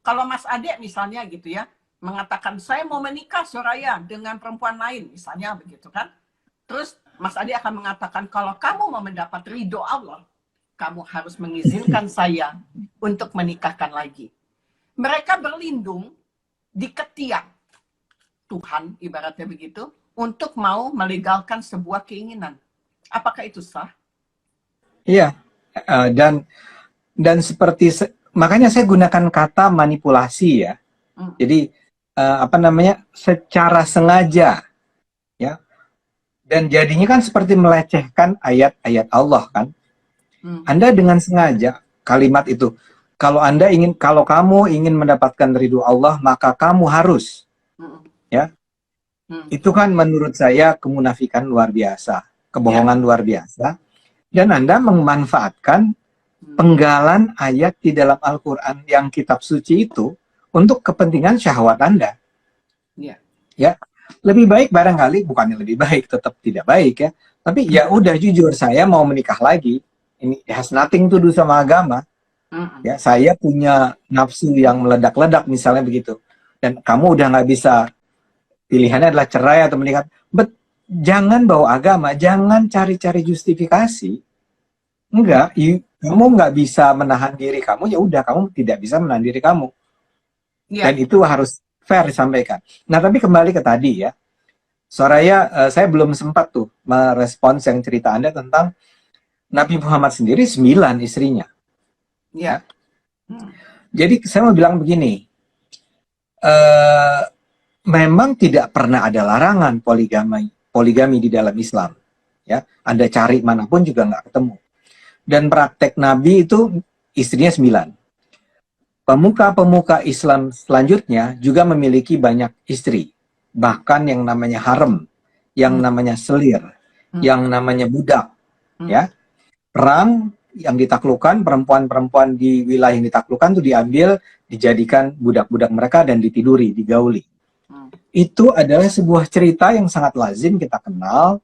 Kalau Mas Ade misalnya gitu ya, mengatakan saya mau menikah Soraya dengan perempuan lain, misalnya begitu kan. Terus Mas Ade akan mengatakan kalau kamu mau mendapat ridho Allah, kamu harus mengizinkan saya untuk menikahkan lagi. Mereka berlindung di ketiak Tuhan, ibaratnya begitu, untuk mau melegalkan sebuah keinginan. Apakah itu sah? Iya, dan seperti makanya saya gunakan kata manipulasi ya. Jadi apa namanya, secara sengaja ya. Dan jadinya kan seperti melecehkan ayat-ayat Allah kan. Anda dengan sengaja kalimat itu, kalau kamu ingin mendapatkan ridho Allah, maka kamu harus ya. Itu kan menurut saya kemunafikan luar biasa, kebohongan luar biasa. Dan Anda memanfaatkan penggalan ayat di dalam Al-Quran yang kitab suci itu untuk kepentingan syahwat Anda. Ya, lebih baik barangkali, bukannya lebih baik, tetap tidak baik ya. Tapi ya udah, jujur saya mau menikah lagi. Ini has nothing to do sama agama. Ya, saya punya nafsu yang meledak-ledak misalnya begitu. Dan kamu udah nggak bisa, pilihannya adalah cerai atau menikah. Jangan bawa agama, jangan cari-cari justifikasi. Enggak, kamu nggak bisa menahan diri kamu, ya udah, kamu tidak bisa menahan diri kamu. Dan itu harus fair disampaikan. Nah, tapi kembali ke tadi ya, Soraya, saya belum sempat tuh merespons yang cerita Anda tentang Nabi Muhammad sendiri 9 istrinya. Ya. Jadi saya mau bilang begini, memang tidak pernah ada larangan poligami di dalam Islam. Ya, Anda cari manapun juga nggak ketemu. Dan praktek Nabi itu istrinya 9. Pemuka-pemuka Islam selanjutnya juga memiliki banyak istri. Bahkan yang namanya harem, yang namanya selir, yang namanya budak. Ya, perang yang ditaklukkan, perempuan-perempuan di wilayah yang ditaklukkan itu diambil, dijadikan budak-budak mereka dan ditiduri, digauli. Itu adalah sebuah cerita yang sangat lazim kita kenal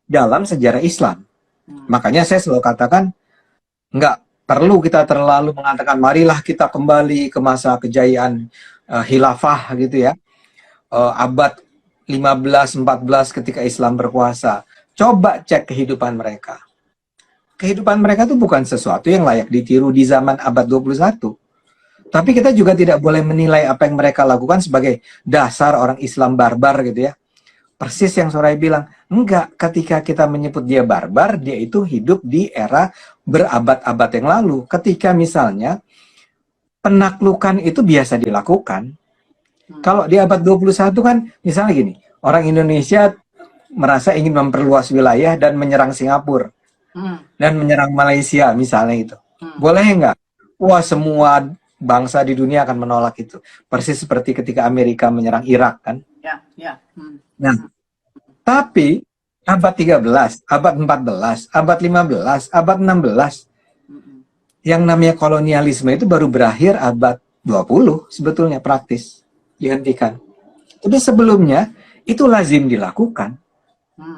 dalam sejarah Islam. Makanya saya selalu katakan, nggak perlu kita terlalu mengatakan marilah kita kembali ke masa kejayaan khilafah gitu ya, abad 15-14 ketika Islam berkuasa. Coba cek kehidupan mereka. Kehidupan mereka itu bukan sesuatu yang layak ditiru di zaman abad 21. Tapi kita juga tidak boleh menilai apa yang mereka lakukan sebagai dasar orang Islam barbar gitu ya. Persis yang Soraya bilang, enggak, ketika kita menyebut dia barbar, dia itu hidup di era berabad-abad yang lalu. Ketika misalnya penaklukan itu biasa dilakukan. Kalau di abad 21 kan, misalnya gini, orang Indonesia merasa ingin memperluas wilayah dan menyerang Singapura. Dan menyerang Malaysia misalnya itu. Boleh enggak? Wah, semua bangsa di dunia akan menolak itu. Persis seperti ketika Amerika menyerang Irak kan. Nah, tapi abad 13, abad 14, abad 15, abad 16, yang namanya kolonialisme itu baru berakhir abad 20 sebetulnya praktis dihentikan. Tapi sebelumnya itu lazim dilakukan,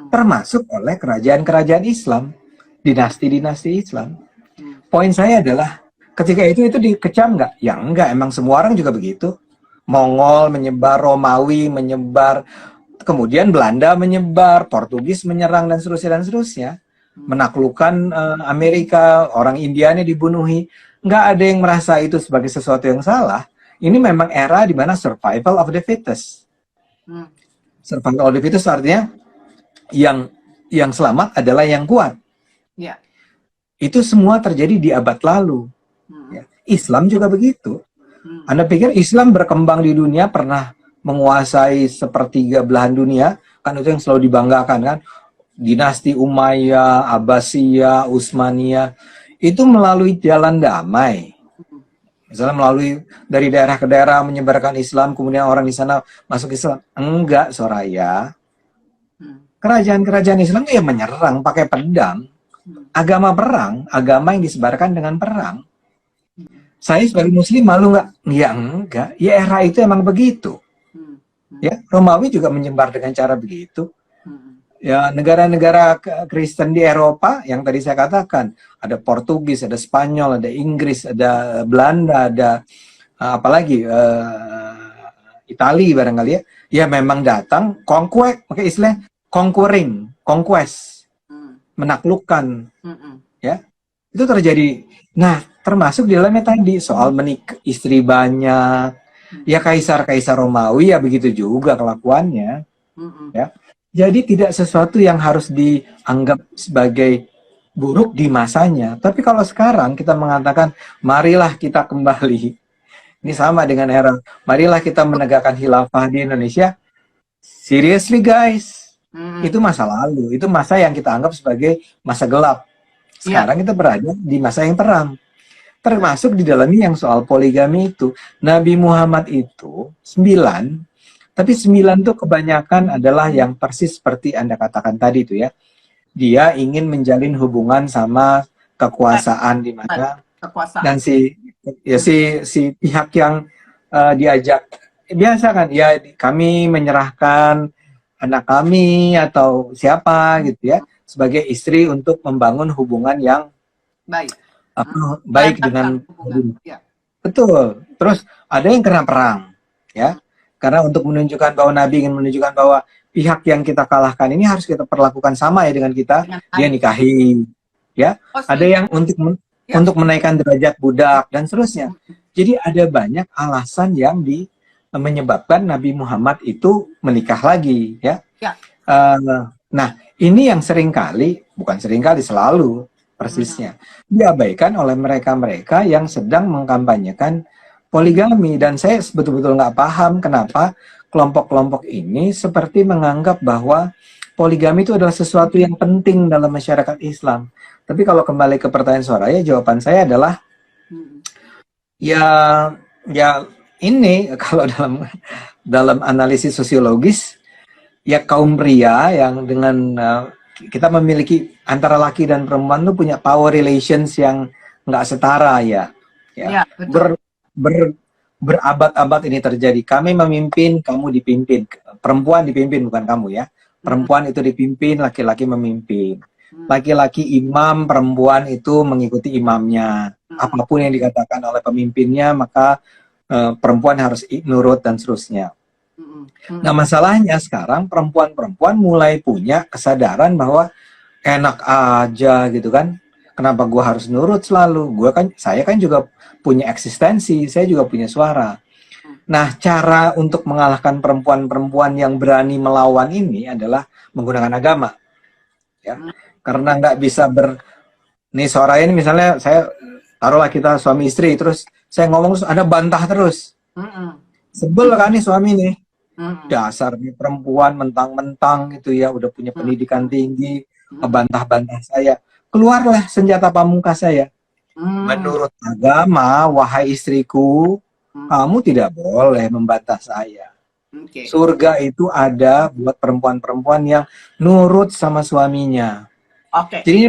termasuk oleh kerajaan-kerajaan Islam, dinasti-dinasti Islam. Poin saya adalah ketika itu dikecam nggak? Ya enggak, emang semua orang juga begitu. Mongol menyebar, Romawi menyebar, kemudian Belanda menyebar, Portugis menyerang dan seterusnya. Menaklukkan Amerika, orang Indianya dibunuhi. Nggak ada yang merasa itu sebagai sesuatu yang salah. Ini memang era di mana survival of the fittest. Survival of the fittest artinya yang selamat adalah yang kuat. Itu semua terjadi di abad lalu. Islam juga begitu. Anda pikir Islam berkembang di dunia pernah menguasai sepertiga belahan dunia? Kan itu yang selalu dibanggakan kan. Dinasti Umayyah, Abbasiyah, Utsmaniyah itu melalui jalan damai. Misalnya melalui dari daerah ke daerah menyebarkan Islam, kemudian orang di sana masuk Islam. Enggak, Soraya. Kerajaan-kerajaan Islam itu ya menyerang pakai pedang. Agama perang, agama yang disebarkan dengan perang. Saya sebagai muslim malu nggak? Ya enggak, ya era itu emang begitu. Ya, Romawi juga menyebar dengan cara begitu. Ya, negara-negara Kristen di Eropa yang tadi saya katakan, ada Portugis, ada Spanyol, ada Inggris, ada Belanda, ada apalagi Itali barangkali ya, ya memang datang conquest, pakai istilah conquering, conquest, Hmm. menaklukkan, Mm-mm. ya itu terjadi. Nah, termasuk di dalamnya tadi soal menikah istri banyak, ya kaisar Romawi ya begitu juga kelakuannya, Mm-mm. ya. Jadi tidak sesuatu yang harus dianggap sebagai buruk di masanya. Tapi kalau sekarang kita mengatakan, marilah kita kembali. Ini Ya. sama dengan era, marilah kita menegakkan khilafah di Indonesia. Seriously guys, Mm-mm. itu masa lalu. Itu masa yang kita anggap sebagai masa gelap. Ya. Sekarang kita berada di masa yang terang. Termasuk di dalamnya yang soal poligami itu. Nabi Muhammad itu 9, tapi 9 tuh kebanyakan adalah yang persis seperti Anda katakan tadi itu ya. Dia ingin menjalin hubungan sama kekuasaan di mana, Kekuasaan. dan si pihak yang diajak biasa kan ya, kami menyerahkan anak kami atau siapa gitu ya sebagai istri untuk membangun hubungan yang Baik. baik Lancarkan dengan, hubungan. Ya. betul. Terus ada yang kena perang ya, karena untuk menunjukkan bahwa Nabi ingin menunjukkan bahwa pihak yang kita kalahkan ini harus kita perlakukan sama ya dengan kita, Dengan dia adil. nikahi ya. Oh, Ada yang Ya. untuk menaikkan derajat budak dan seterusnya. Jadi ada banyak alasan yang menyebabkan Nabi Muhammad itu menikah lagi ya. Ya. Nah, ini yang bukan seringkali, selalu persisnya diabaikan oleh mereka-mereka yang sedang mengkampanyekan poligami. Dan saya betul-betul nggak paham kenapa kelompok-kelompok ini seperti menganggap bahwa poligami itu adalah sesuatu yang penting dalam masyarakat Islam. Tapi kalau kembali ke pertanyaan Soraya, jawaban saya adalah ya ini kalau dalam analisis sosiologis, ya kaum pria yang dengan kita memiliki antara laki dan perempuan itu punya power relations yang nggak setara ya. Ya, betul. Berabad-abad ini terjadi. Kami memimpin, kamu dipimpin. Perempuan dipimpin, bukan kamu ya. Perempuan itu dipimpin, laki-laki memimpin. Laki-laki imam, perempuan itu mengikuti imamnya. Apapun yang dikatakan oleh pemimpinnya, maka perempuan harus nurut dan seterusnya. Nah, masalahnya sekarang perempuan-perempuan mulai punya kesadaran bahwa enak aja gitu kan. Kenapa gue harus nurut selalu? Saya kan juga punya eksistensi, saya juga punya suara. Nah, cara untuk mengalahkan perempuan-perempuan yang berani melawan ini adalah menggunakan agama. Ya. Karena nggak bisa nih suara ini misalnya saya taruhlah kita suami istri, terus saya ngomong terus Anda bantah terus. Sebel kan nih suami nih. Dasar nih perempuan mentang-mentang gitu ya, udah punya pendidikan tinggi, ngebantah-bantah saya. Keluarlah senjata pamungkas saya. Menurut agama, wahai istriku, kamu tidak boleh membantah saya. Surga itu ada buat perempuan-perempuan yang nurut sama suaminya. Jadi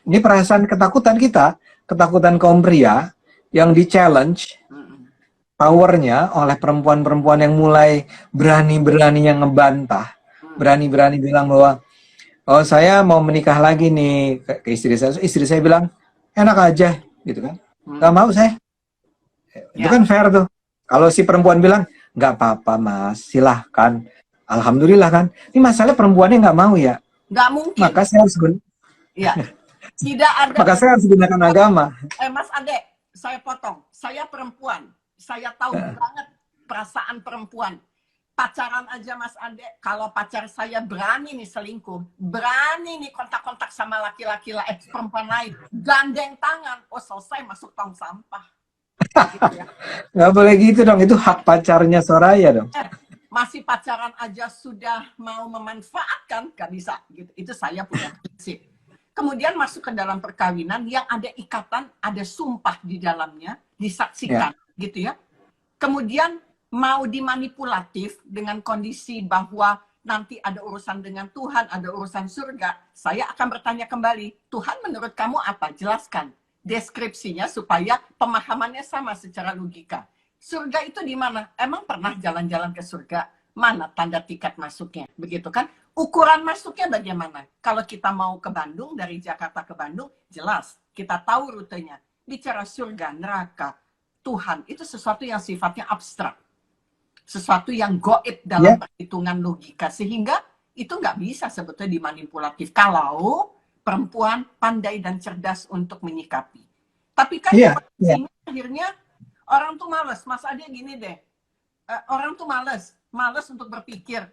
ini perasaan ketakutan kita, ketakutan kaum pria yang di-challenge powernya oleh perempuan-perempuan yang mulai berani-beraninya ngebantah, berani-berani bilang bahwa oh saya mau menikah lagi nih ke istri saya. Istri saya bilang enak aja gitu kan, nggak mau saya. Itu kan fair tuh. Kalau si perempuan bilang nggak apa-apa mas, silahkan. Alhamdulillah kan. Ini masalah perempuannya nggak mau ya. Nggak mungkin. Maka saya harus Tidak ada. Maka saya harus gunakan agama. Mas Ade, saya potong. Saya perempuan. Saya tahu banget perasaan perempuan. Pacaran aja Mas Ade, kalau pacar saya berani nih selingkuh, berani nih kontak-kontak sama laki-laki perempuan lain, gandeng tangan, oh selesai masuk tong sampah. Gitu ya. Nggak boleh gitu dong, itu hak pacarnya Soraya dong. Masih pacaran aja sudah mau memanfaatkan, gak bisa. Gitu. Itu saya punya prinsip. Kemudian masuk ke dalam perkawinan yang ada ikatan, ada sumpah di dalamnya, disaksikan. Gitu ya. Kemudian mau dimanipulatif dengan kondisi bahwa nanti ada urusan dengan Tuhan, ada urusan surga, saya akan bertanya kembali, Tuhan menurut kamu apa? Jelaskan deskripsinya supaya pemahamannya sama secara logika. Surga itu di mana? Emang pernah jalan-jalan ke surga? Mana tanda tiket masuknya? Begitu kan? Ukuran masuknya bagaimana? Kalau kita mau ke Bandung, dari Jakarta ke Bandung, jelas. Kita tahu rutenya. Bicara surga, neraka, Tuhan itu sesuatu yang sifatnya abstrak, sesuatu yang goib dalam perhitungan logika, sehingga itu nggak bisa sebetulnya dimanipulatif kalau perempuan pandai dan cerdas untuk menyikapi. Tapi kan akhirnya orang tuh males. Mas Ade gini deh, orang tuh males untuk berpikir.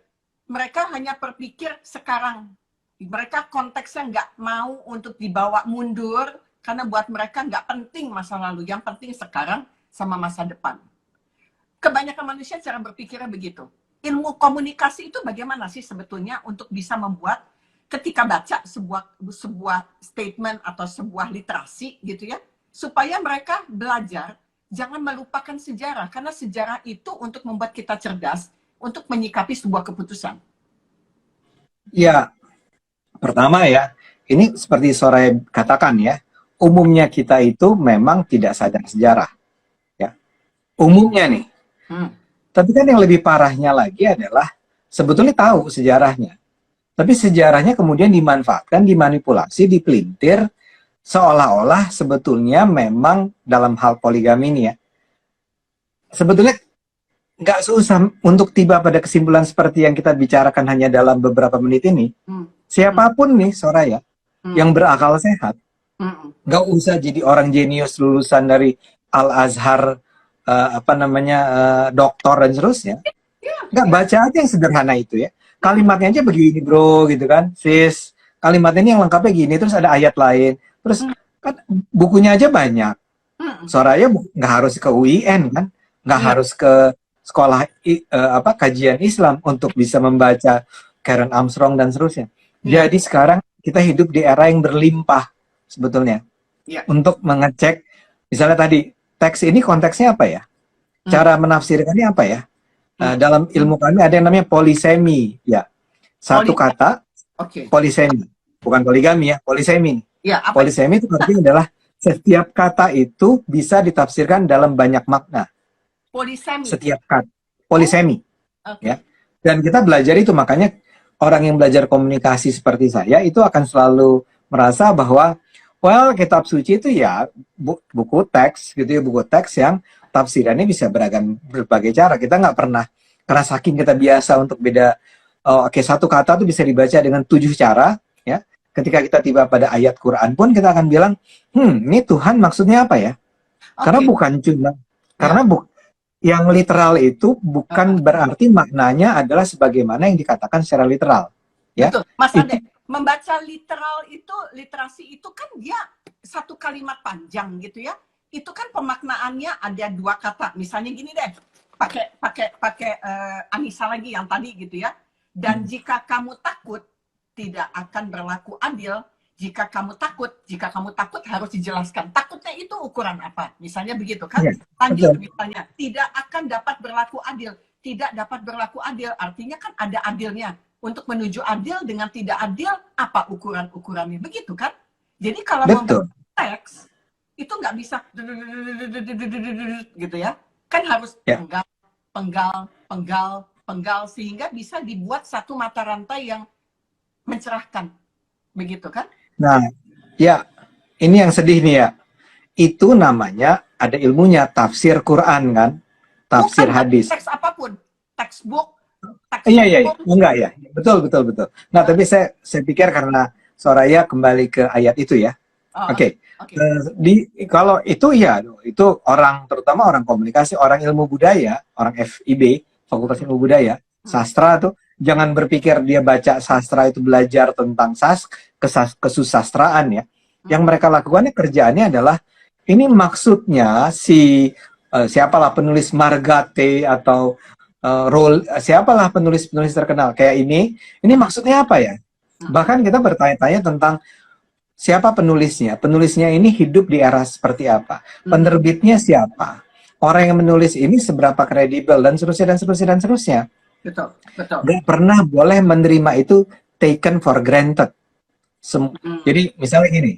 Mereka hanya berpikir sekarang. Mereka konteksnya nggak mau untuk dibawa mundur, karena buat mereka nggak penting masa lalu. Yang penting sekarang sama masa depan. Kebanyakan manusia cara berpikirnya begitu. Ilmu komunikasi itu bagaimana sih sebetulnya untuk bisa membuat ketika baca sebuah statement atau sebuah literasi gitu ya, supaya mereka belajar jangan melupakan sejarah, karena sejarah itu untuk membuat kita cerdas untuk menyikapi sebuah keputusan. Ya, pertama ya, ini seperti Soraya katakan ya, umumnya kita itu memang tidak sadar sejarah. Ya, umumnya nih. Tapi kan yang lebih parahnya lagi adalah sebetulnya tahu sejarahnya. Tapi sejarahnya kemudian dimanfaatkan, dimanipulasi, dipelintir, seolah-olah sebetulnya memang dalam hal poligami ini ya. Sebetulnya nggak susah untuk tiba pada kesimpulan seperti yang kita bicarakan hanya dalam beberapa menit ini. Siapapun nih, Soraya, yang berakal sehat, nggak usah jadi orang jenius lulusan dari Al-Azhar, doktor dan seterusnya. Nggak, baca aja yang sederhana itu ya. Kalimatnya aja begini bro, gitu kan, sis. Kalimatnya ini yang lengkapnya gini, terus ada ayat lain. Terus kan bukunya aja banyak. Soraya nggak harus ke UIN kan, nggak harus ke sekolah kajian Islam untuk bisa membaca Karen Armstrong dan seterusnya. Jadi sekarang kita hidup di era yang berlimpah sebetulnya untuk mengecek, misalnya tadi teks ini konteksnya apa ya, cara menafsirkannya apa ya. Dalam ilmu kami ada yang namanya polisemi ya, satu kata polisemi, bukan poligami ya, polisemi. Polisemi itu artinya adalah setiap kata itu bisa ditafsirkan dalam banyak makna. Polisemi. Setiap kata polisemi ya, dan kita belajar itu, makanya orang yang belajar komunikasi seperti saya itu akan selalu merasa bahwa kitab suci itu ya buku teks gitu ya, buku teks yang tafsirannya bisa berbagai cara. Kita nggak pernah, karena saking kita biasa untuk beda. Satu kata itu bisa dibaca dengan 7 cara ya. Ketika kita tiba pada ayat Quran pun kita akan bilang, ini Tuhan maksudnya apa ya? Karena bukan cuma yang literal itu bukan berarti maknanya adalah sebagaimana yang dikatakan secara literal. Ya. Betul. Mas Ade, membaca literal itu, literasi itu kan dia satu kalimat panjang gitu ya. Itu kan pemaknaannya ada 2 kata. Misalnya gini deh, pakai Anissa lagi yang tadi gitu ya. Dan jika kamu takut tidak akan berlaku adil. Jika kamu takut harus dijelaskan. Takutnya itu ukuran apa? Misalnya begitu kan? Lanjut misalnya, tidak akan dapat berlaku adil. Tidak dapat berlaku adil artinya kan ada adilnya. Untuk menuju adil dengan tidak adil, apa ukuran-ukurannya? Begitu kan? Jadi kalau membaca teks itu nggak bisa gitu ya, kan harus penggal sehingga bisa dibuat satu mata rantai yang mencerahkan, begitu kan? Nah, ya ini yang sedih nih ya, itu namanya ada ilmunya, tafsir Quran kan, tafsir hadis. Teks apapun, textbook. Iya, enggak ya, betul. Nah, tapi saya pikir karena Soraya kembali ke ayat itu ya. Oke. Kalau itu ya, itu orang, terutama orang komunikasi, orang ilmu budaya, orang FIB, Fakultas Ilmu Budaya, sastra tuh, jangan berpikir dia baca sastra itu belajar tentang kesusastraan ya. Yang mereka lakukannya kerjaannya adalah, ini maksudnya siapalah penulis Margate atau siapalah penulis terkenal kayak ini maksudnya apa ya? Bahkan kita bertanya-tanya tentang siapa penulisnya. Penulisnya ini hidup di era seperti apa? Penerbitnya siapa? Orang yang menulis ini seberapa kredibel dan seterusnya. Betul. Gak pernah boleh menerima itu taken for granted. Jadi misalnya gini,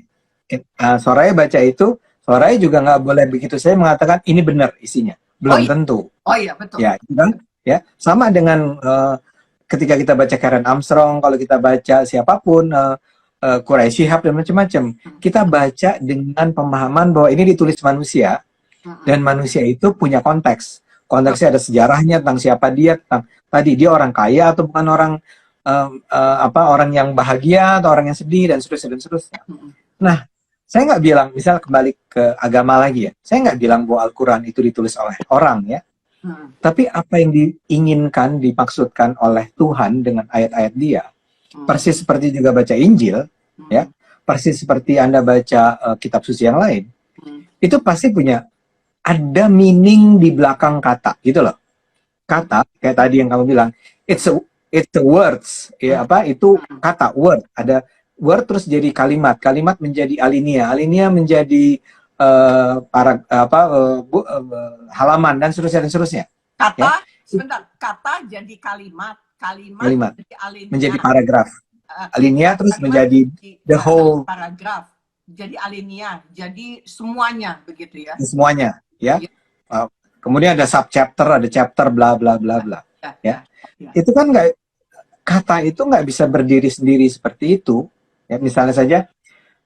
Soraya baca itu, Soraya juga nggak boleh begitu saya mengatakan ini benar isinya, belum tentu. Oh iya betul. Ya, kan? Ya, sama dengan ketika kita baca Karen Armstrong, kalau kita baca siapapun, Quraish Shihab dan macam-macam, kita baca dengan pemahaman bahwa ini ditulis manusia Dan manusia itu punya konteks. Konteksnya ada sejarahnya tentang siapa dia, tentang tadi dia orang kaya atau bukan orang orang yang bahagia atau orang yang sedih dan seterusnya dan seterusnya. Nah, saya nggak bilang, misal kembali ke agama lagi ya, saya nggak bilang bahwa Al-Quran itu ditulis oleh orang ya, tapi apa yang diinginkan, dimaksudkan oleh Tuhan dengan ayat-ayat dia, persis seperti juga baca Injil, ya, persis seperti Anda baca kitab suci yang lain, itu pasti punya ada meaning di belakang kata, gitu loh. Kata kayak tadi yang kamu bilang, it's a words, ya apa itu kata word, ada word terus jadi kalimat, kalimat menjadi alinea, alinea menjadi halaman dan seterusnya. Kata, Ya? sebentar, kata jadi kalimat, kalimat jadi alinea, menjadi paragraf, alinea terus menjadi the whole paragraf, jadi alinea, jadi semuanya begitu ya. Semuanya, ya. Kemudian ada subchapter, ada chapter, bla bla bla bla. Ya. Itu kan nggak, kata itu nggak bisa berdiri sendiri seperti itu. Ya, misalnya saja,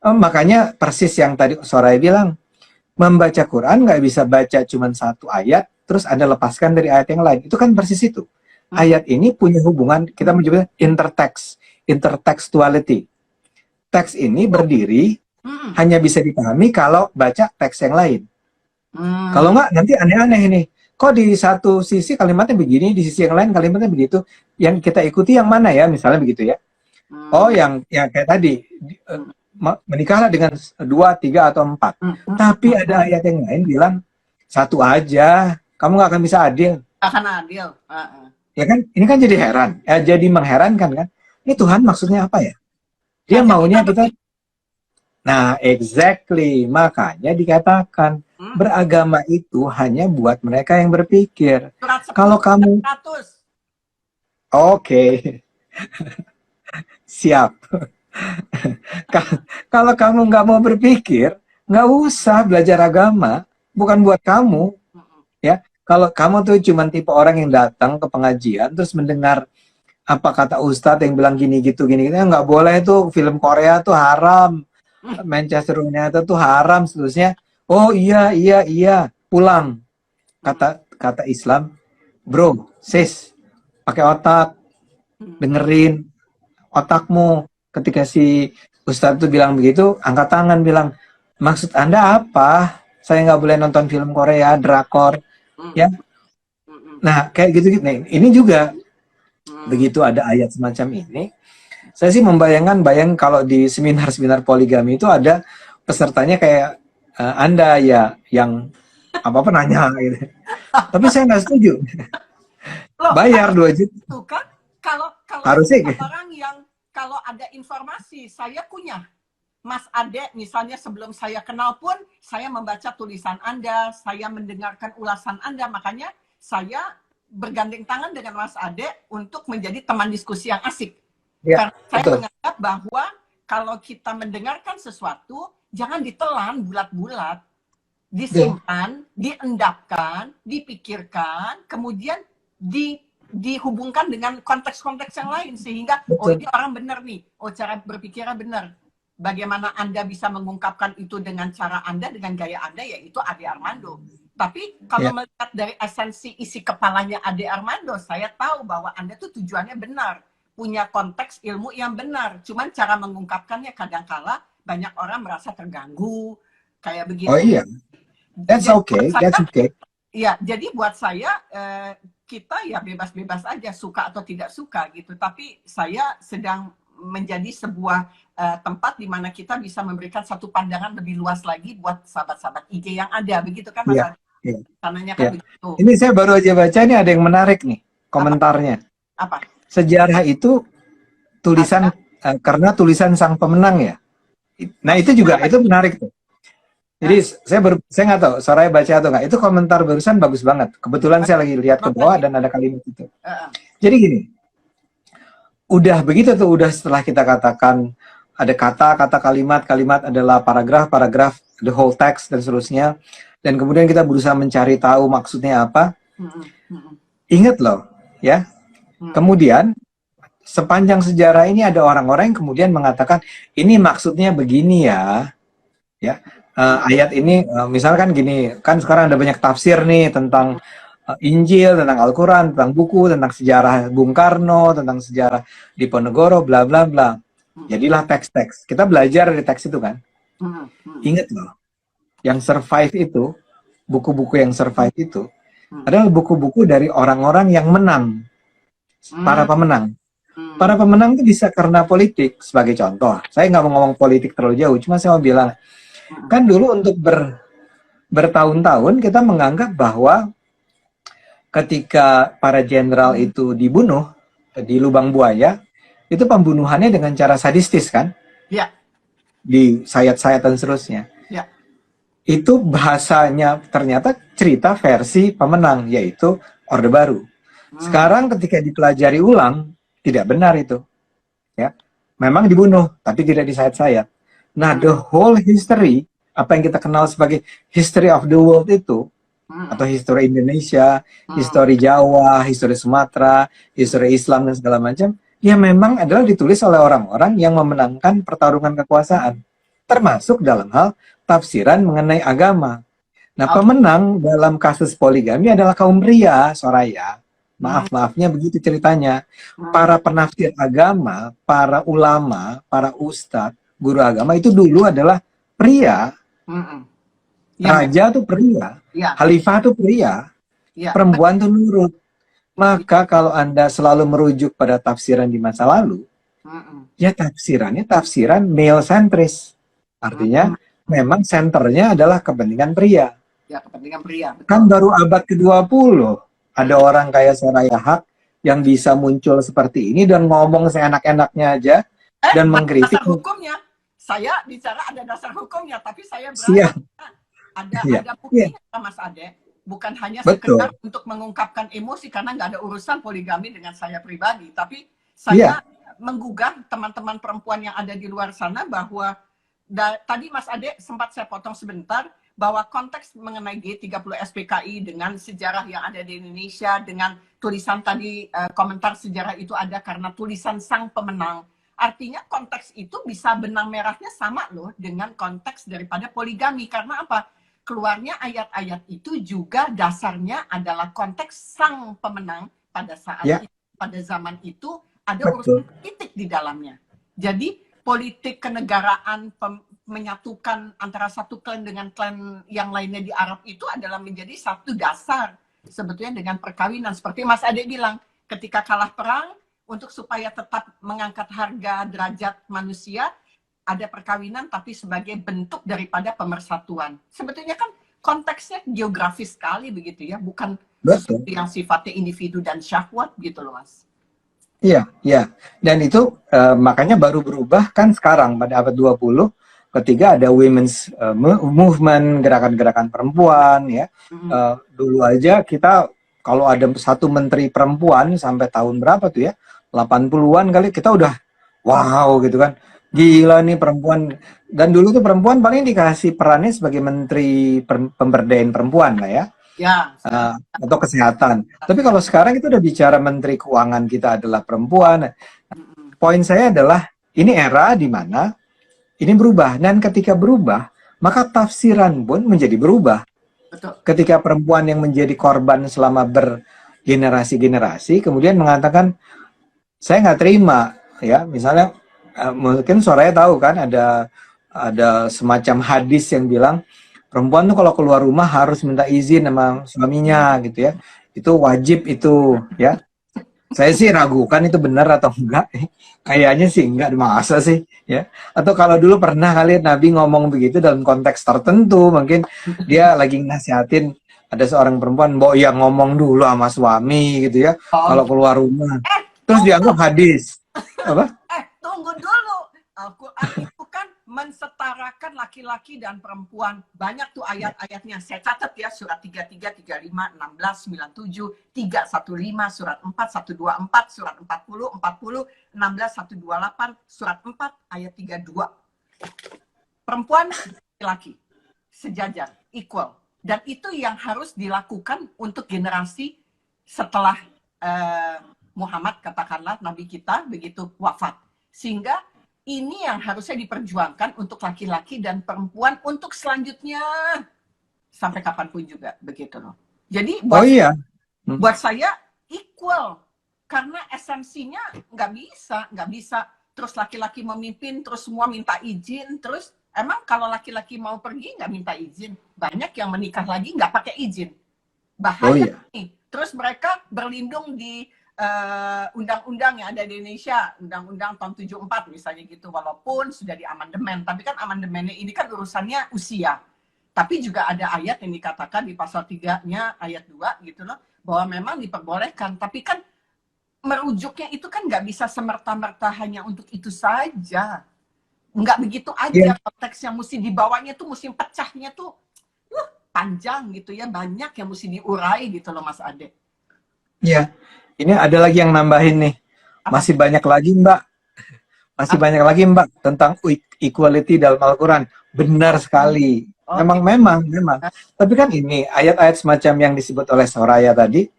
makanya persis yang tadi Soraya bilang, membaca Quran nggak bisa baca cuma satu ayat, terus Anda lepaskan dari ayat yang lain. Itu kan persis itu. Ayat ini punya hubungan, kita menyebutnya intertextuality. Teks ini berdiri hanya bisa dipahami kalau baca teks yang lain. Kalau nggak, nanti aneh-aneh nih. Kok di satu sisi kalimatnya begini, di sisi yang lain kalimatnya begitu. Yang kita ikuti yang mana ya, misalnya begitu ya. Oh, yang kayak tadi, menikahlah dengan 2, 3, atau 4. Tapi ada ayat yang lain bilang, 1 aja, kamu nggak akan bisa adil. Akan adil. Ya kan, ini kan jadi heran. Jadi mengherankan kan. Ini Tuhan maksudnya apa ya? Dia maunya kita... Nah, exactly. Makanya dikatakan, beragama itu hanya buat mereka yang berpikir. Kalau kamu... Oke. Siap. Kalau kamu nggak mau berpikir, nggak usah belajar agama. Bukan buat kamu. Ya, kalau kamu tuh cuman tipe orang yang datang ke pengajian, terus mendengar apa kata Ustadz yang bilang gini gitu, nggak boleh tuh, film Korea tuh haram. Manchester United tuh haram, seterusnya. Oh iya, pulang. Kata Islam, bro, sis, pakai otak, dengerin otakmu. Ketika si Ustadz tuh bilang begitu, angkat tangan bilang, maksud Anda apa? Saya nggak boleh nonton film Korea, drakor, ya. Nah, kayak gitu. Nah, ini juga begitu ada ayat semacam ini. Saya sih bayang kalau di seminar-seminar poligami itu ada pesertanya kayak Anda ya, yang apa-apa nanya gitu. Tapi saya nggak setuju. Bayar 2 juta. Itu kan kalau harusnya orang yang kalau ada informasi saya punya. Mas Ade misalnya sebelum saya kenal pun saya membaca tulisan Anda, saya mendengarkan ulasan Anda, makanya saya bergandeng tangan dengan Mas Ade untuk menjadi teman diskusi yang asik. Ya, karena saya menganggap bahwa kalau kita mendengarkan sesuatu, jangan ditelan bulat-bulat, disimpan, diendapkan, dipikirkan, kemudian dihubungkan dengan konteks-konteks yang lain, sehingga oh ini orang benar nih, oh cara berpikirnya benar. Bagaimana Anda bisa mengungkapkan itu dengan cara Anda, dengan gaya Anda, yaitu Ade Armando. Tapi kalau melihat dari esensi isi kepalanya Ade Armando, saya tahu bahwa Anda tuh tujuannya benar, punya konteks ilmu yang benar. Cuman cara mengungkapkannya kadangkala banyak orang merasa terganggu kayak begitu. Oh iya, that's okay. Ya, jadi buat saya kita ya bebas-bebas aja, suka atau tidak suka gitu. Tapi saya sedang menjadi sebuah tempat di mana kita bisa memberikan satu pandangan lebih luas lagi buat sahabat-sahabat IG yang ada, begitu kan Mas? Iya. Sananya kan begitu. Ini saya baru aja baca nih, ada yang menarik nih komentarnya. Apa? Sejarah itu tulisan karena tulisan sang pemenang ya. Nah itu juga itu menarik tuh. Jadi saya nggak tahu Soraya baca atau nggak. Itu komentar barusan bagus banget. Kebetulan saya lagi lihat ke bawah dan ada kalimat itu. Jadi gini, udah begitu tuh, udah setelah kita katakan ada kata kalimat adalah paragraf, the whole text dan seterusnya. Dan kemudian kita berusaha mencari tahu maksudnya apa. Ingat loh, ya. Kemudian sepanjang sejarah ini ada orang-orang yang kemudian mengatakan ini maksudnya begini ya, ayat ini, misalkan gini, kan sekarang ada banyak tafsir nih tentang Injil, tentang Al-Quran, tentang buku, tentang sejarah Bung Karno, tentang sejarah Diponegoro, bla bla bla. Jadilah teks-teks. Kita belajar dari teks itu kan. Ingat loh, yang survive itu, buku-buku yang survive itu, adalah buku-buku dari orang-orang yang menang, para pemenang. Para pemenang itu bisa karena politik, sebagai contoh. Saya nggak mau ngomong politik terlalu jauh, cuma saya mau bilang, kan dulu untuk bertahun-tahun kita menganggap bahwa ketika para jenderal itu dibunuh di lubang buaya, itu pembunuhannya dengan cara sadistis kan? Ya. Di sayat-sayat dan seterusnya. Ya. Itu bahasanya ternyata cerita versi pemenang, yaitu Orde Baru. Sekarang ketika dipelajari ulang, tidak benar itu. Ya, memang dibunuh, tapi tidak disayat-sayat. Nah, the whole history, apa yang kita kenal sebagai history of the world itu, atau history Indonesia, history Jawa, history Sumatera, history Islam dan segala macam, ya memang adalah ditulis oleh orang-orang yang memenangkan pertarungan kekuasaan, termasuk dalam hal tafsiran mengenai agama. Nah, pemenang dalam kasus poligami adalah kaum pria, Soraya. Maaf-maafnya begitu ceritanya. Para penafsir agama, para ulama, para ustadz, guru agama itu dulu adalah pria. Raja tuh pria, khalifah tuh pria, perempuan tuh nurut. Maka kalau Anda selalu merujuk pada tafsiran di masa lalu, ya tafsirannya tafsiran male centris. Artinya memang senternya adalah kepentingan pria. Ya, kepentingan pria. Betul. Kan baru abad ke-20 ada orang kayak Soraya Haq yang bisa muncul seperti ini dan ngomong seenak-enaknya aja dan mengkritik. Dasar hukumnya, saya bicara ada dasar hukumnya, tapi saya berani ada buktinya, Mas Ade. Bukan hanya sekedar untuk mengungkapkan emosi karena nggak ada urusan poligami dengan saya pribadi, tapi saya menggugah teman-teman perempuan yang ada di luar sana bahwa tadi Mas Ade sempat saya potong sebentar bahwa konteks mengenai G30 SPKI dengan sejarah yang ada di Indonesia, dengan tulisan tadi komentar sejarah itu ada karena tulisan sang pemenang. Artinya konteks itu bisa benang merahnya sama loh dengan konteks daripada poligami. Karena apa? Keluarnya ayat-ayat itu juga dasarnya adalah konteks sang pemenang pada saat itu, pada zaman itu ada urusan politik di dalamnya. Jadi politik kenegaraan menyatukan antara satu klan dengan klan yang lainnya di Arab itu adalah menjadi satu dasar sebetulnya dengan perkawinan. Seperti Mas Ade bilang, ketika kalah perang untuk supaya tetap mengangkat harga derajat manusia, ada perkawinan tapi sebagai bentuk daripada pemersatuan. Sebetulnya kan konteksnya geografis sekali begitu ya, bukan sesuatu yang sifatnya individu dan syahwat gitu loh Mas. Iya, iya. Dan itu makanya baru berubah kan sekarang pada abad 20 ketika ada women's movement, gerakan-gerakan perempuan ya. Dulu aja kita kalau ada satu menteri perempuan sampai tahun berapa tuh ya? 80-an kali kita udah wow gitu kan. Gila nih perempuan. Dan dulu tuh perempuan paling dikasih perannya sebagai menteri pemberdayaan perempuan lah ya. Ya. Atau kesehatan. Tapi kalau sekarang itu udah bicara menteri keuangan kita adalah perempuan. Poin saya adalah ini era di mana ini berubah. Dan ketika berubah, maka tafsiran pun menjadi berubah. Betul. Ketika perempuan yang menjadi korban selama bergenerasi-generasi kemudian mengatakan saya nggak terima ya, misalnya mungkin Soraya tahu kan ada semacam hadis yang bilang perempuan tuh kalau keluar rumah harus minta izin sama suaminya gitu ya, itu wajib itu ya. Saya sih ragukan itu benar atau enggak, kayaknya sih enggak, masa sih ya. Atau kalau dulu pernah kali Nabi ngomong begitu dalam konteks tertentu, mungkin dia lagi nasihatin ada seorang perempuan, mbok ya ngomong dulu sama suami gitu ya kalau keluar rumah. Terus dianggap hadis. Apa? Tunggu dulu. Al-Quran itu kan mensetarakan laki-laki dan perempuan. Banyak tuh ayat-ayatnya. Saya catat ya, surat 33, 35, 16, 97, 315, surat 4, 124, surat 40, 40, 16, 128, surat 4, ayat 32. Perempuan, laki-laki. Sejajar, equal. Dan itu yang harus dilakukan untuk generasi setelah Muhammad, katakanlah Nabi kita begitu wafat. Sehingga ini yang harusnya diperjuangkan untuk laki-laki dan perempuan untuk selanjutnya sampai kapanpun juga begitu loh. Jadi Oh iya. buat saya equal karena esensinya nggak bisa terus laki-laki memimpin terus semua minta izin, terus emang kalau laki-laki mau pergi nggak minta izin, banyak yang menikah lagi nggak pakai izin, bahaya nih. Terus mereka berlindung di undang-undang yang ada di Indonesia, undang-undang tahun 74 misalnya gitu, walaupun sudah diamandemen, tapi kan amandemennya ini kan urusannya usia. Tapi juga ada ayat yang dikatakan di pasal 3-nya ayat 2 gitu loh, bahwa memang diperbolehkan, tapi kan merujuknya itu kan nggak bisa semerta-merta hanya untuk itu saja. Nggak begitu aja konteks yang mesti dibawanya tuh, mesti pecahnya tuh panjang gitu ya, banyak yang mesti diurai gitu loh Mas Ade. Iya. Ini ada lagi yang nambahin nih. Masih banyak lagi Mbak. Masih banyak lagi Mbak tentang equality dalam Al-Quran. Benar sekali. Memang. Tapi kan ini ayat-ayat semacam yang disebut oleh Soraya tadi,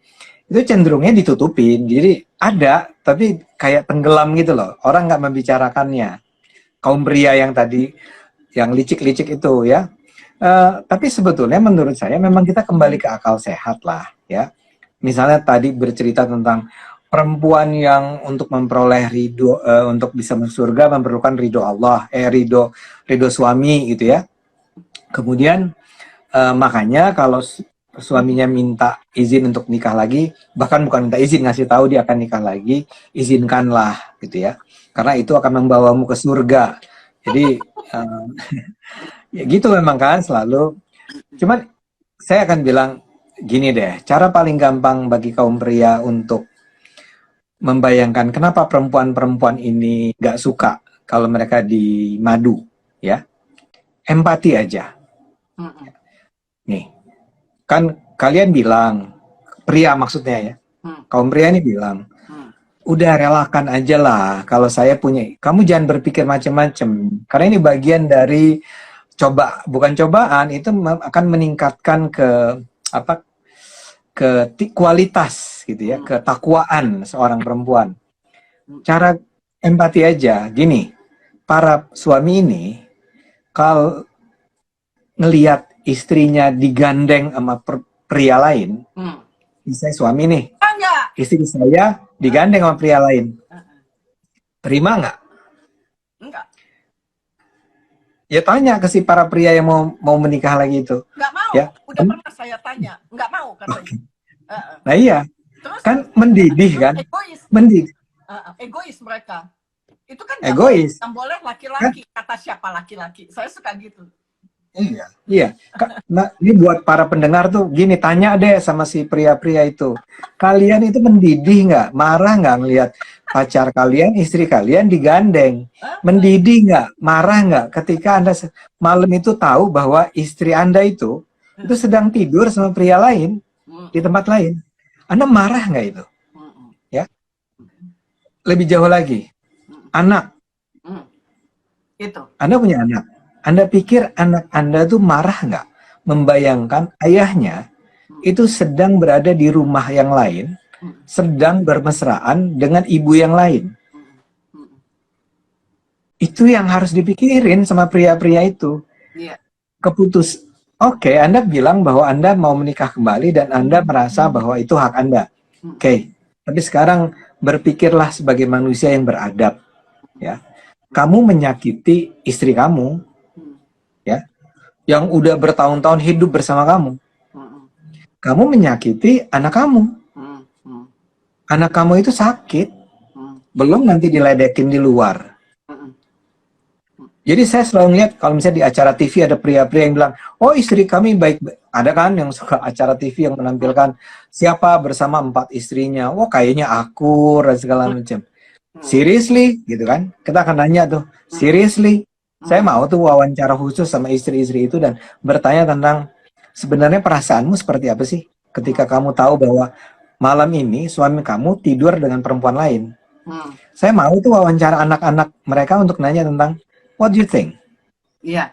itu cenderungnya ditutupin. Jadi ada, tapi kayak tenggelam gitu loh. Orang nggak membicarakannya. Kaum pria yang tadi, yang licik-licik itu ya. Tapi sebetulnya menurut saya memang kita kembali ke akal sehat lah ya. Misalnya tadi bercerita tentang perempuan yang untuk memperoleh ridho, untuk bisa masuk surga memerlukan ridho Allah, ridho suami gitu ya. Kemudian makanya kalau suaminya minta izin untuk nikah lagi, bahkan bukan minta izin, ngasih tahu dia akan nikah lagi, izinkanlah gitu ya, karena itu akan membawamu ke surga. Jadi ya gitu memang kan selalu. Cuman saya akan bilang gini deh, cara paling gampang bagi kaum pria untuk membayangkan kenapa perempuan-perempuan ini gak suka kalau mereka dimadu, ya, empati aja. Nih, kan kalian bilang, pria maksudnya ya, kaum pria ini bilang, udah relakan aja lah kalau saya punya, kamu jangan berpikir macam-macam, karena ini bagian dari bukan cobaan, itu akan meningkatkan ke kualitas gitu ya, ketakwaan seorang perempuan. Cara empati aja, gini, para suami ini kalau ngelihat istrinya digandeng sama pria lain, misalnya suami nih, istri saya digandeng sama pria lain, terima nggak? Enggak. Ya tanya ke si para pria yang mau menikah lagi itu. Nggak mau. Ya? Udah pernah saya tanya, nggak mau katanya. Nah iya, terus, kan mendidih kan? Egois. Mendidih. Egois mereka. Itu kan egois. Yang boleh laki-laki. Kan? Kata siapa laki-laki? Saya suka gitu. Iya. Nah, ini buat para pendengar tuh gini, tanya deh sama si pria-pria itu. Kalian itu mendidih nggak? Marah nggak ngelihat pacar kalian, istri kalian digandeng? Mendidih nggak? Marah nggak ketika Anda malam itu tahu bahwa istri Anda itu sedang tidur sama pria lain di tempat lain? Anda marah nggak itu? Ya. Lebih jauh lagi, anak. Itu. Anda punya anak. Anda pikir anak Anda tuh marah nggak membayangkan ayahnya itu sedang berada di rumah yang lain, sedang bermesraan dengan ibu yang lain? Itu yang harus dipikirin sama pria-pria itu. Oke, Anda bilang bahwa Anda mau menikah kembali dan Anda merasa bahwa itu hak Anda. Oke, tapi sekarang berpikirlah sebagai manusia yang beradab. Ya, kamu menyakiti istri kamu, ya, yang udah bertahun-tahun hidup bersama kamu. Kamu menyakiti anak kamu. Anak kamu itu sakit. Belum nanti diledekin di luar. Jadi saya selalu ngeliat kalau misalnya di acara TV ada pria-pria yang bilang, oh istri kami baik. Ada kan yang suka acara TV yang menampilkan siapa bersama 4 istrinya. Wah kayaknya akur dan segala macam. Seriously gitu kan? Kita akan nanya tuh, seriously? Saya mau tuh wawancara khusus sama istri-istri itu dan bertanya tentang sebenarnya perasaanmu seperti apa sih ketika kamu tahu bahwa malam ini suami kamu tidur dengan perempuan lain. Saya mau tuh wawancara anak-anak mereka untuk nanya tentang what do you think?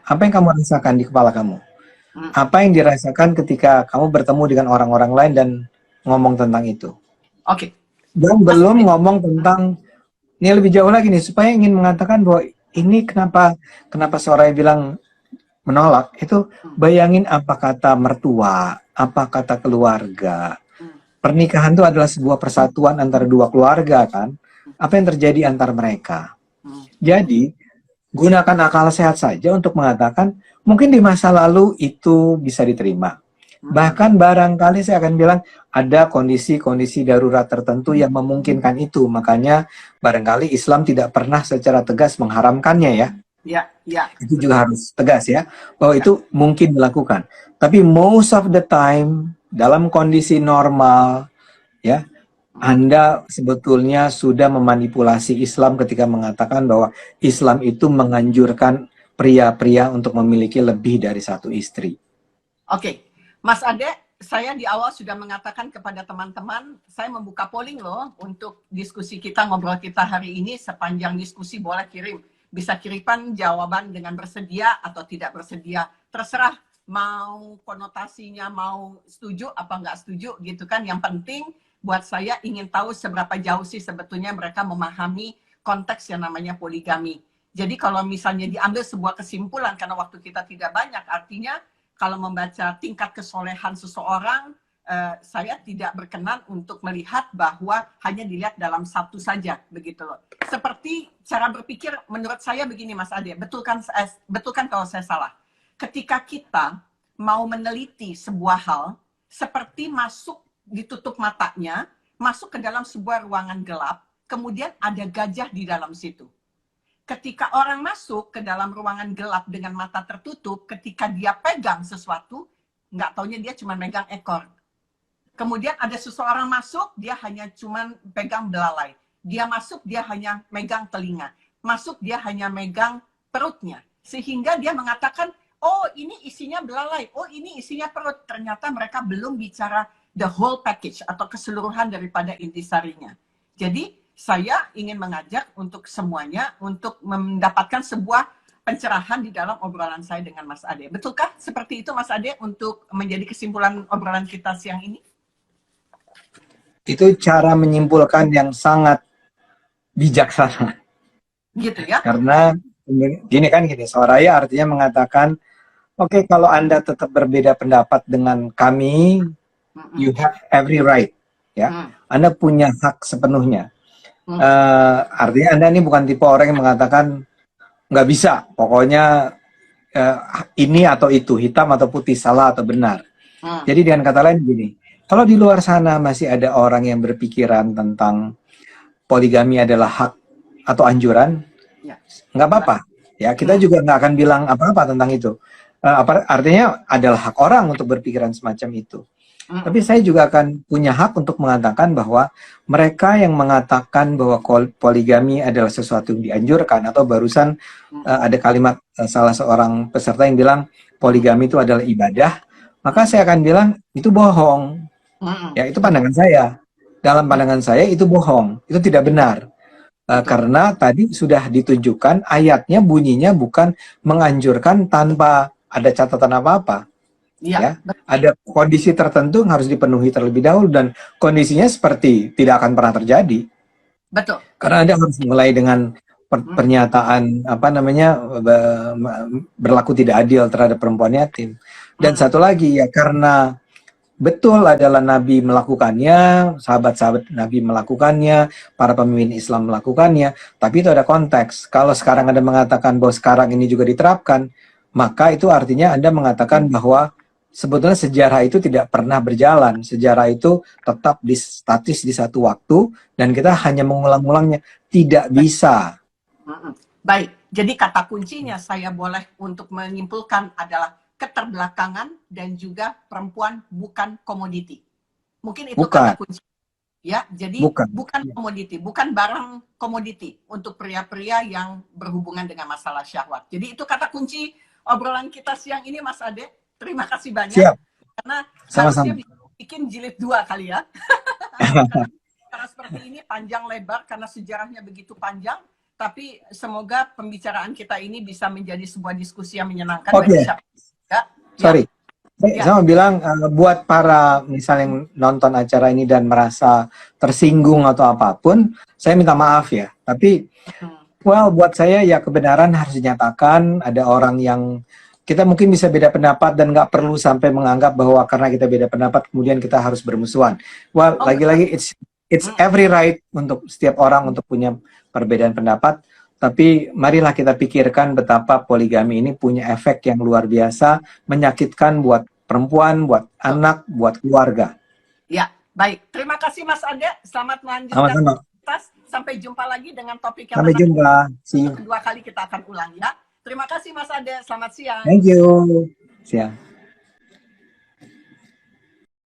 Apa yang kamu rasakan di kepala kamu? Apa yang dirasakan ketika kamu bertemu dengan orang-orang lain dan ngomong tentang itu? Oke. Dan belum ngomong tentang, ini lebih jauh lagi nih, supaya ingin mengatakan bahwa ini kenapa Soraya bilang menolak? Itu bayangin apa kata mertua, apa kata keluarga. Pernikahan itu adalah sebuah persatuan antara dua keluarga kan. Apa yang terjadi antar mereka? Jadi gunakan akal sehat saja untuk mengatakan mungkin di masa lalu itu bisa diterima. Bahkan barangkali saya akan bilang ada kondisi-kondisi darurat tertentu yang memungkinkan itu. Makanya barangkali Islam tidak pernah secara tegas mengharamkannya ya. Ya. Itu juga harus tegas ya, bahwa itu mungkin dilakukan. Tapi most of the time dalam kondisi normal ya, Anda sebetulnya sudah memanipulasi Islam ketika mengatakan bahwa Islam itu menganjurkan pria-pria untuk memiliki lebih dari satu istri. Oke. Mas Ade, saya di awal sudah mengatakan kepada teman-teman, saya membuka polling loh untuk diskusi kita, ngobrol kita hari ini. Sepanjang diskusi boleh kirim. Bisa kirimkan jawaban dengan bersedia atau tidak bersedia. Terserah mau konotasinya, mau setuju apa nggak setuju gitu kan. Yang penting buat saya ingin tahu seberapa jauh sih sebetulnya mereka memahami konteks yang namanya poligami. Jadi kalau misalnya diambil sebuah kesimpulan, karena waktu kita tidak banyak, artinya kalau membaca tingkat kesolehan seseorang, saya tidak berkenan untuk melihat bahwa hanya dilihat dalam satu saja, begitu loh. Seperti cara berpikir menurut saya begini Mas Ade, betulkan kalau saya salah. Ketika kita mau meneliti sebuah hal, seperti masuk ditutup matanya, masuk ke dalam sebuah ruangan gelap, kemudian ada gajah di dalam situ. Ketika orang masuk ke dalam ruangan gelap dengan mata tertutup, ketika dia pegang sesuatu, nggak taunya dia cuma megang ekor. Kemudian ada seseorang masuk, dia hanya cuma pegang belalai. Dia masuk, dia hanya megang telinga. Masuk, dia hanya megang perutnya. Sehingga dia mengatakan, oh ini isinya belalai, oh ini isinya perut. Ternyata mereka belum bicara the whole package atau keseluruhan daripada intisarinya. Jadi, saya ingin mengajak untuk semuanya untuk mendapatkan sebuah pencerahan di dalam obrolan saya dengan Mas Ade. Betulkah seperti itu Mas Ade untuk menjadi kesimpulan obrolan kita siang ini? Itu cara menyimpulkan yang sangat bijaksana. Gitu ya? Karena gini, Soraya artinya mengatakan, oke, kalau Anda tetap berbeda pendapat dengan kami, you have every right. Ya, Anda punya hak sepenuhnya. Artinya Anda ini bukan tipe orang yang mengatakan nggak bisa, pokoknya ini atau itu, hitam atau putih, salah atau benar. Jadi dengan kata lain gini, kalau di luar sana masih ada orang yang berpikiran tentang poligami adalah hak atau anjuran, nggak apa-apa. Ya, kita juga nggak akan bilang apa-apa tentang itu. Artinya adalah hak orang untuk berpikiran semacam itu. Tapi saya juga akan punya hak untuk mengatakan bahwa mereka yang mengatakan bahwa poligami adalah sesuatu yang dianjurkan, atau barusan ada kalimat salah seorang peserta yang bilang poligami itu adalah ibadah, maka saya akan bilang itu bohong. Ya, itu pandangan saya. Dalam pandangan saya itu bohong, itu tidak benar. Karena tadi sudah ditunjukkan ayatnya bunyinya bukan menganjurkan tanpa ada catatan apa-apa. Ya, ada kondisi tertentu yang harus dipenuhi terlebih dahulu, dan kondisinya seperti tidak akan pernah terjadi. Betul. Karena Anda harus mulai dengan pernyataan berlaku tidak adil terhadap perempuan yatim. Dan satu lagi ya, karena betul adalah Nabi melakukannya, sahabat-sahabat Nabi melakukannya, para pemimpin Islam melakukannya, tapi itu ada konteks. Kalau sekarang Anda mengatakan bahwa sekarang ini juga diterapkan, maka itu artinya Anda mengatakan bahwa sebetulnya sejarah itu tidak pernah berjalan. Sejarah itu tetap statis di satu waktu, dan kita hanya mengulang-ulangnya. Tidak bisa. Baik, jadi kata kuncinya saya boleh untuk menyimpulkan adalah keterbelakangan dan juga perempuan bukan komoditi. Mungkin itu kata kunci. Ya, jadi bukan komoditi, bukan barang komoditi untuk pria-pria yang berhubungan dengan masalah syahwat. Jadi itu kata kunci obrolan kita siang ini, Mas Ade. Terima kasih banyak. Siap. Karena sama-sama harusnya bikin jilid 2 kali ya. Karena seperti ini panjang lebar, karena sejarahnya begitu panjang. Tapi semoga pembicaraan kita ini bisa menjadi sebuah diskusi yang menyenangkan. Bagi siapa. Sorry. Saya mau bilang, buat para misalnya yang nonton acara ini dan merasa tersinggung atau apapun, saya minta maaf ya. Tapi Well, buat saya ya kebenaran harus dinyatakan. Ada orang yang kita mungkin bisa beda pendapat dan nggak perlu sampai menganggap bahwa karena kita beda pendapat kemudian kita harus bermusuhan. Well, Oh, lagi-lagi it's every right untuk setiap orang untuk punya perbedaan pendapat. Tapi marilah kita pikirkan betapa poligami ini punya efek yang luar biasa, menyakitkan buat perempuan, buat anak, buat keluarga. ya, baik. Terima kasih Mas Ade. Selamat melanjutkan Sama-sama. aktivitas. Sampai jumpa lagi dengan topik yang Sampai menarik. jumpa. See you. Kedua kali kita akan ulang ya. Terima kasih Mas Ade. Selamat siang. Thank you. Siang.